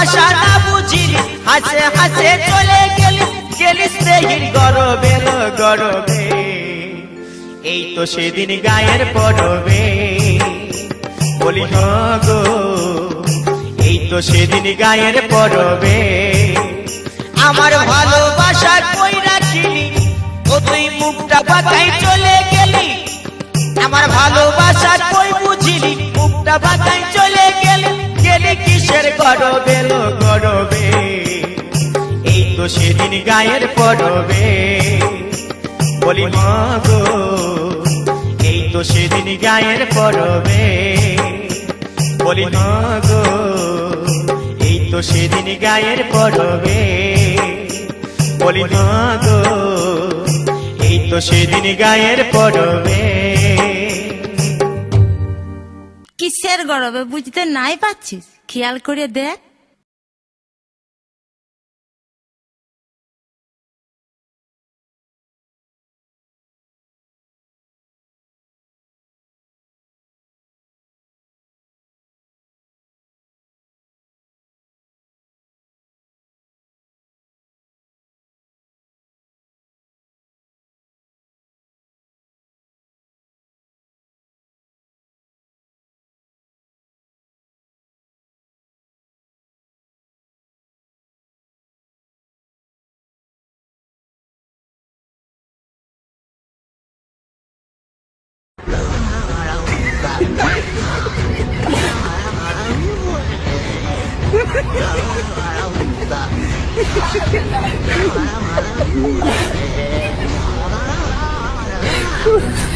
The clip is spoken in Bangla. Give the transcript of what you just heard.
ভালোবাসা না বুঝিলি হাসে হাসে চলে গেলি গেলিস দেহির গরবে গরবে এই তো সেদিন গায়ের পরবে বলি গো এই তো সেদিন গায়ের পরবে আমার ভালোবাসার কই রাখিলি ও তুই মুখটা বাঁকাই চলে গেলি আমার ভালোবাসার কই বুঝিলি মুখটা বাঁকাই চলে গেলি গেলি কিসের গরবে গরবে এই তো সেদিন গায়ের পরবে বলি গো এই তো সেদিন গায়ের পরবে বলি গো এই তো সেদিন গায়ের পরবে বলি গো এই তো সেদিন গায়ের পরবে কিসের গরবে বুঝতে নাই পাচ্ছিস খেয়াল করে দেখ Ha ha ha!